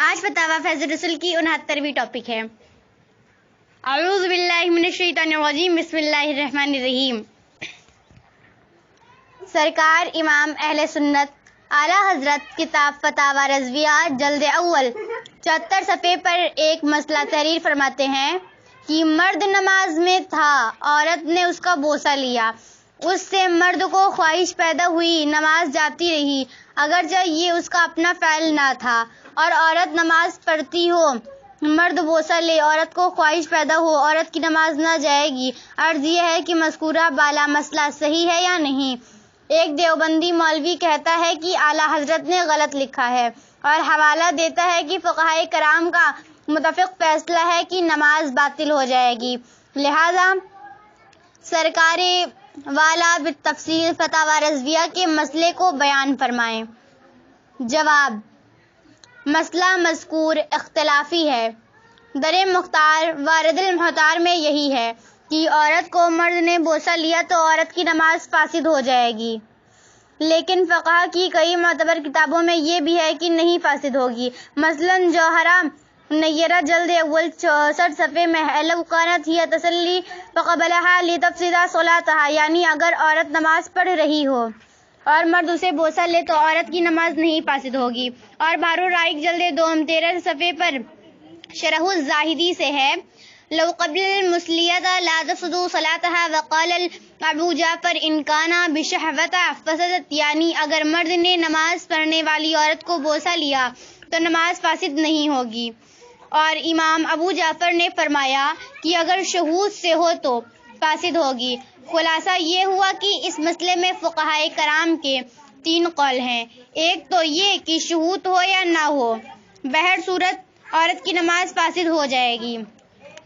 آج فتاوی فیض رسول کی 69ویں ٹاپک ہے۔ اعوذ باللہ من الشیطان الرجیم، بسم اللہ الرحمن الرحیم۔ سرکار امام اہل سنت اعلیٰ حضرت کتاب فتاوی رضویہ جلد اول 74 صفحے پر ایک مسئلہ تحریر فرماتے ہیں کہ مرد نماز میں تھا، عورت نے اس کا بوسہ لیا، اس سے مرد کو خواہش پیدا ہوئی، نماز جاتی رہی اگرچہ یہ اس کا اپنا فعل نہ تھا، اور عورت نماز پڑھتی ہو، مرد بوسہ لے، عورت کو خواہش پیدا ہو، عورت کی نماز نہ جائے گی۔ عرض یہ ہے کہ مذکورہ بالا مسئلہ صحیح ہے یا نہیں؟ ایک دیوبندی مولوی کہتا ہے کہ اعلیٰ حضرت نے غلط لکھا ہے اور حوالہ دیتا ہے کہ فقہائے کرام کا متفق فیصلہ ہے کہ نماز باطل ہو جائے گی، لہذا سرکار والا بالتفصیل فتاوی رضویہ کے مسئلے کو بیان فرمائیں۔ جواب: مسئلہ مذکور اختلافی ہے۔ در مختار وارد المختار میں یہی ہے کہ عورت کو مرد نے بوسہ لیا تو عورت کی نماز فاسد ہو جائے گی، لیکن فقہ کی کئی معتبر کتابوں میں یہ بھی ہے کہ نہیں فاسد ہوگی۔ مثلاً جوہرہ نیرہ جلد اول 64 صفحے میں ہے، لو کانت ہی تصلی فقبلہا لتفسد صلاتہا، یعنی اگر عورت نماز پڑھ رہی ہو اور مرد اسے بوسہ لے تو عورت کی نماز نہیں فاسد ہوگی۔ اور بحر الرائق جلد دوم 13 صفحے پر شرح الزاہدی سے ہے، لو قبل المسلیۃ لا تفسد صلاتہا وقال ابو جعفر ان کان بشہوۃ فسدت، یعنی اگر مرد نے نماز پڑھنے والی عورت کو بوسہ لیا تو نماز فاسد نہیں ہوگی، اور امام ابو جعفر نے فرمایا کہ اگر شہود سے ہو تو فاسد ہوگی۔ خلاصہ یہ ہوا کہ اس مسئلے میں فقہائے کرام کے 3 قول ہیں۔ ایک تو یہ کہ شہود ہو یا نہ ہو، بہر صورت عورت کی نماز فاسد ہو جائے گی۔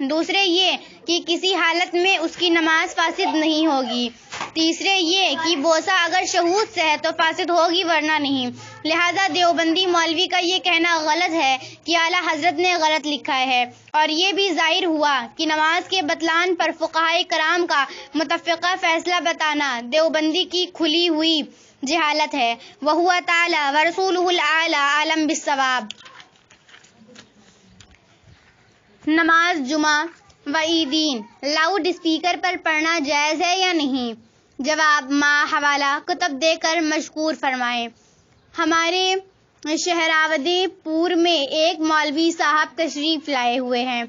دوسرے یہ کہ کسی حالت میں اس کی نماز فاسد نہیں ہوگی۔ تیسرے یہ کہ بوسہ اگر شہود سے ہے تو فاسد ہوگی ورنہ نہیں۔ لہذا دیوبندی مولوی کا یہ کہنا غلط ہے کہ اعلیٰ حضرت نے غلط لکھا ہے، اور یہ بھی ظاہر ہوا کہ نماز کے بطلان پر فقہائے کرام کا متفقہ فیصلہ بتانا دیوبندی کی کھلی ہوئی جہالت ہے۔ وَهُوَ تَعَالَى وَرَسُولُهُ الْأَعْلَىٰ أَعْلَمُ بِالصَّوَابِ۔ نماز جمعہ و عیدین لاؤڈ اسپیکر پر پڑھنا جائز ہے یا نہیں؟ جواب: حوالہ کتب دے کر مشکور فرمائیں۔ ہمارے شہراودی پور میں ایک مولوی صاحب تشریف لائے ہوئے ہیں،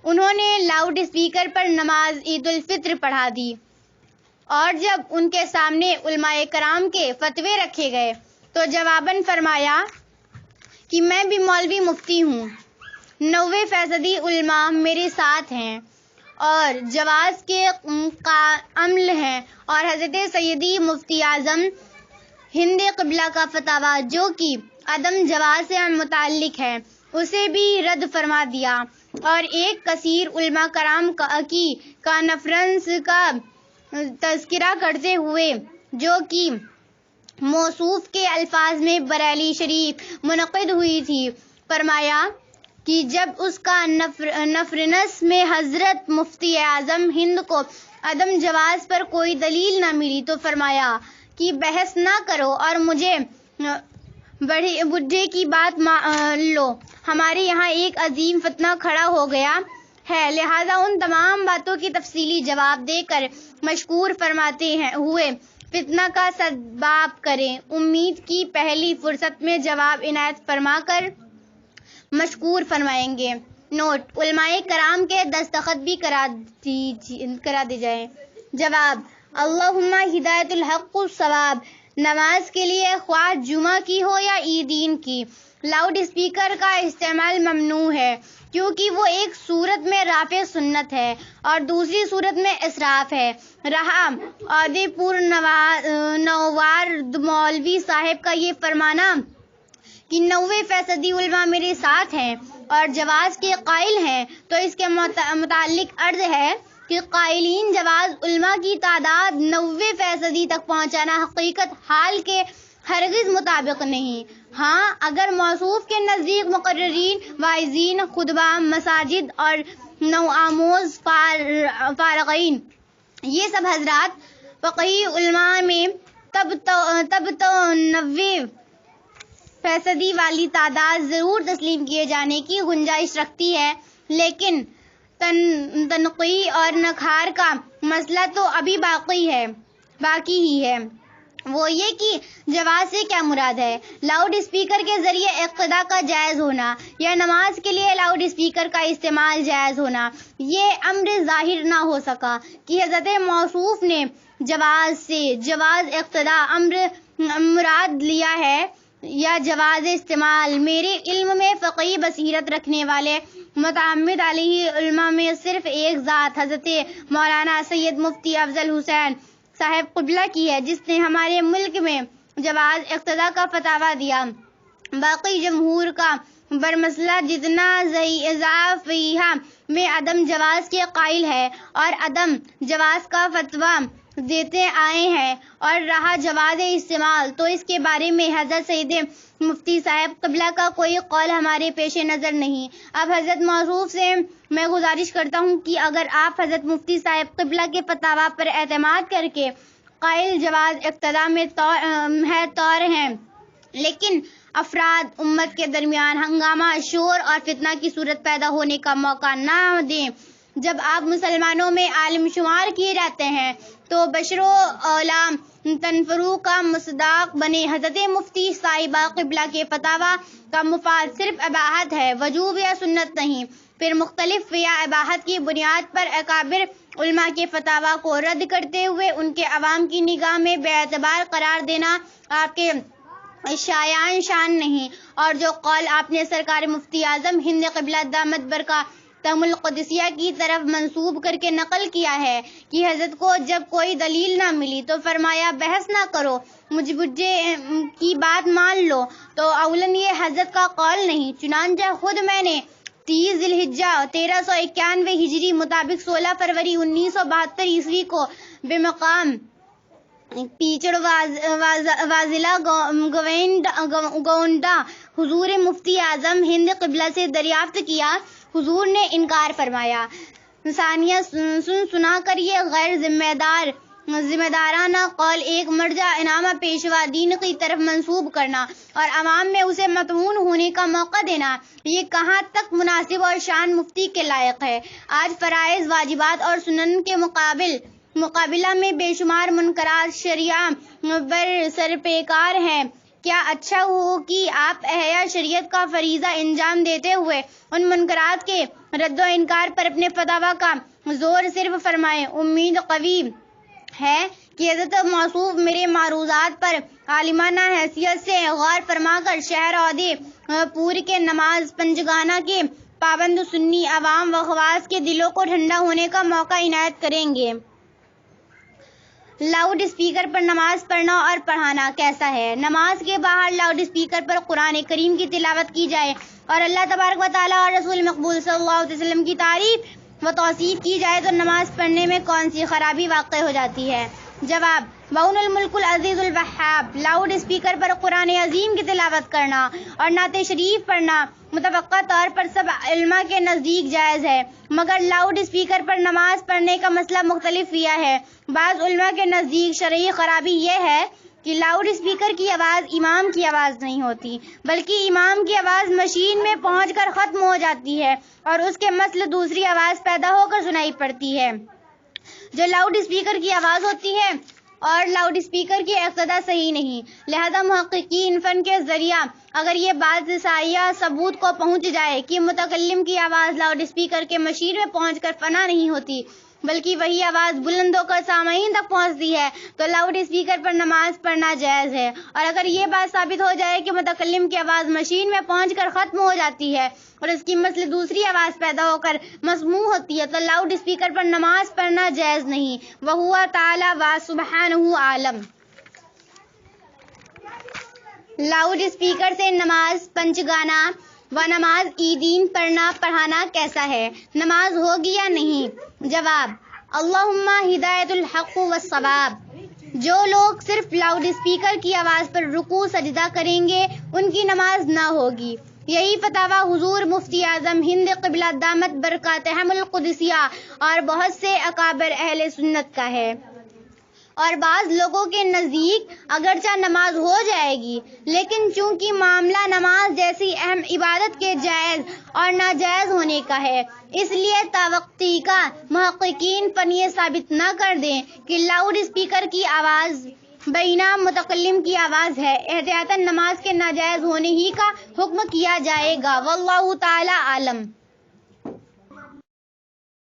انہوں نے لاؤڈ اسپیکر پر نماز عید الفطر پڑھا دی، اور جب ان کے سامنے علماء کرام کے فتوے رکھے گئے تو جواباً فرمایا کہ میں بھی مولوی مفتی ہوں، 90% علماء میرے ساتھ ہیں اور جواز کے عمل ہیں، اور حضرت سیدی مفتی اعظم ہند قبلہ کا فتویٰ جو کہ عدم جواز سے متعلق ہے اسے بھی رد فرما دیا، اور ایک کثیر علماء کرام کی کانفرنس کا تذکرہ کرتے ہوئے جو کہ موصوف کے الفاظ میں بریلی شریف منعقد ہوئی تھی، فرمایا کہ جب اس کا نفرنس میں حضرت مفتی اعظم ہند کو عدم جواز پر کوئی دلیل نہ ملی تو فرمایا کہ بحث نہ کرو اور مجھے بڈھے کی بات لو، ہمارے یہاں ایک عظیم فتنہ کھڑا ہو گیا ہے، لہذا ان تمام باتوں کی تفصیلی جواب دے کر مشکور فرماتے ہوئے فتنہ کا سباب کریں۔ امید کی پہلی فرصت میں جواب عنایت فرما کر مشکور فرمائیں گے۔ نوٹ: علماء کرام کے دستخط بھی کرا دی جائیں۔ جواب: اللہم ہدایت الحق الصواب۔ نماز کے لیے خواہ جمعہ کی ہو یا عیدین کی، لاؤڈ اسپیکر کا استعمال ممنوع ہے، کیونکہ وہ ایک صورت میں رافع سنت ہے اور دوسری صورت میں اسراف ہے۔ رہا اودے پور نوار مولوی صاحب کا یہ فرمانا کہ 90% علماء میرے ساتھ ہیں اور جواز کے قائل ہیں، تو اس کے متعلق عرض ہے کہ قائلین جواز علماء کی تعداد 90% تک پہنچانا حقیقت حال کے ہرگز مطابق نہیں۔ ہاں، اگر موصوف کے نزدیک مقررین، واعظین، خطبہ مساجد اور نوآموز فارغین یہ سب حضرات فقہی علماء میں تب تو فیصدی والی تعداد ضرور تسلیم کیے جانے کی گنجائش رکھتی ہے، لیکن تنقیح اور نکھار کا مسئلہ تو ابھی باقی ہی ہے۔ وہ یہ کہ جواز سے کیا مراد ہے؟ لاؤڈ اسپیکر کے ذریعے اقتداء کا جائز ہونا یا نماز کے لیے لاؤڈ اسپیکر کا استعمال جائز ہونا، یہ امر ظاہر نہ ہو سکا کہ حضرت موصوف نے جواز اقتداء امر مراد لیا ہے یا جواز استعمال۔ میرے علم میں فقہی بصیرت رکھنے والے متعمد علیہ علماء میں صرف ایک ذات حضرت مولانا سید مفتی افضل حسین صاحب قبلہ کی ہے، جس نے ہمارے ملک میں جواز اقتداء کا فتویٰ دیا۔ باقی جمہور کا برمسئلہ جتنا ضعیفہ میں عدم جواز کے قائل ہے اور عدم جواز کا فتویٰ دیتے آئے ہیں، اور رہا جواز استعمال، تو اس کے بارے میں حضرت سید مفتی صاحب قبلہ کا کوئی قول ہمارے پیش نظر نہیں۔ اب حضرت موصوف سے میں گزارش کرتا ہوں کہ اگر آپ حضرت مفتی صاحب قبلہ کے فتویٰ پر اعتماد کر کے قائل جواز اقتداء میں طور ہیں، لیکن افراد امت کے درمیان ہنگامہ، شور اور فتنہ کی صورت پیدا ہونے کا موقع نہ دیں، جب آپ مسلمانوں میں عالم شمار کیے جاتے ہیں، تو بشر و اعلام تنفرو کا مصداق بنے۔ حضرت مفتی صاحبہ قبلہ کے فتویٰ کا مفاد صرف اباحت ہے، وجوب یا سنت نہیں۔ پھر مختلف یا اباحت کی بنیاد پر اکابر علماء کے فتویٰ کو رد کرتے ہوئے ان کے عوام کی نگاہ میں بے اعتبار قرار دینا آپ کے شایان شان نہیں۔ اور جو قول آپ نے سرکار مفتی اعظم ہند قبلہ دامت برکاتہم القدسیہ کی طرف منسوب کر کے نقل کیا ہے کہ حضرت کو جب کوئی دلیل نہ ملی تو فرمایا بحث نہ کرو، مجھے کی بات مان لو، تو اولاً یہ حضرت کا قول نہیں، چنانچہ خود میں نے 30 ذی الحجہ 1391 ہجری مطابق 16 فروری 1972 عیسوی کو بمقام پیچڑ واضلہ گونڈہ حضور مفتی اعظم ہند قبلہ سے دریافت کیا۔ حضور نے انکار فرمایا۔ ثانیہ، سنا کر یہ غیر ذمہ دارانہ قول ایک مرجع انعامہ پیشوا دین کی طرف منسوب کرنا اور عوام میں اسے مطمون ہونے کا موقع دینا، یہ کہاں تک مناسب اور شان مفتی کے لائق ہے؟ آج فرائض، واجبات اور سنن کے مقابلہ میں بے شمار منکرات شرعیہ بر سرپیکار ہیں۔ کیا اچھا ہو کہ آپ احیاء شریعت کا فریضہ انجام دیتے ہوئے ان منکرات کے رد و انکار پر اپنے فتویٰ کا زور صرف فرمائیں۔ امید قوی ہے کہ حضرت موصوف میرے معروضات پر عالمانہ حیثیت سے غور فرما کر شہر عہدے پور کے نماز پنجگانہ کے پابند سنی عوام و خواص کے دلوں کو ٹھنڈا ہونے کا موقع عنایت کریں گے۔ لاؤڈ اسپیکر پر نماز پڑھنا اور پڑھانا کیسا ہے؟ نماز کے باہر لاؤڈ اسپیکر پر قرآن کریم کی تلاوت کی جائے اور اللہ تبارک و تعالیٰ اور رسول مقبول صلی اللہ علیہ وسلم کی تعریف و توصیف کی جائے تو نماز پڑھنے میں کون سی خرابی واقع ہو جاتی ہے؟ جواب: بعون الملک العزیز الوہاب، لاؤڈ اسپیکر پر قرآن عظیم کی تلاوت کرنا اور نعت شریف پڑھنا متوقع طور پر سب علماء کے نزدیک جائز ہے، مگر لاؤڈ اسپیکر پر نماز پڑھنے کا مسئلہ مختلف ہوا ہے۔ بعض علماء کے نزدیک شرعی خرابی یہ ہے کہ لاؤڈ اسپیکر کی آواز امام کی آواز نہیں ہوتی، بلکہ امام کی آواز مشین میں پہنچ کر ختم ہو جاتی ہے اور اس کے مثل دوسری آواز پیدا ہو کر سنائی پڑتی ہے جو لاؤڈ اسپیکر کی آواز ہوتی ہے، اور لاؤڈ اسپیکر کی اقتداء صحیح نہیں۔ لہذا محققین فن کے ذریعہ اگر یہ بات صحیح ثبوت کو پہنچ جائے کہ متکلم کی آواز لاؤڈ اسپیکر کے مشین میں پہنچ کر فنا نہیں ہوتی بلکہ وہی آواز بلند ہو کر سامعین تک پہنچتی ہے، تو لاؤڈ اسپیکر پر نماز پڑھنا جائز ہے۔ اور اگر یہ بات ثابت ہو جائے کہ متکلم کی آواز مشین میں پہنچ کر ختم ہو جاتی ہے اور اس کی مثل دوسری آواز پیدا ہو کر مسموع ہوتی ہے، تو لاؤڈ اسپیکر پر نماز پڑھنا جائز نہیں۔ وَهُوَ تَعَالَى وَسُبْحَانَهُ عَالَمٌ۔ لاؤڈ اسپیکر سے نماز پنجگانہ و نماز عیدین پڑھنا پڑھانا کیسا ہے؟ نماز ہوگی یا نہیں؟ جواب: اللہم ہدایت الحق والصواب۔ جو لوگ صرف لاؤڈ اسپیکر کی آواز پر رکوع سجدہ کریں گے ان کی نماز نہ ہوگی۔ یہی فتویٰ حضور مفتی اعظم ہند قبلہ دامت برکاتہم القدسیہ اور بہت سے اکابر اہل سنت کا ہے۔ اور بعض لوگوں کے نزدیک اگرچہ نماز ہو جائے گی، لیکن چونکہ معاملہ نماز جیسی اہم عبادت کے جائز اور ناجائز ہونے کا ہے، اس لیے تاوقتی کا محققین فن یہ ثابت نہ کر دیں کہ لاؤڈ اسپیکر کی آواز بینا متکلم کی آواز ہے، احتیاطاً نماز کے ناجائز ہونے ہی کا حکم کیا جائے گا۔ واللہ تعالی عالم۔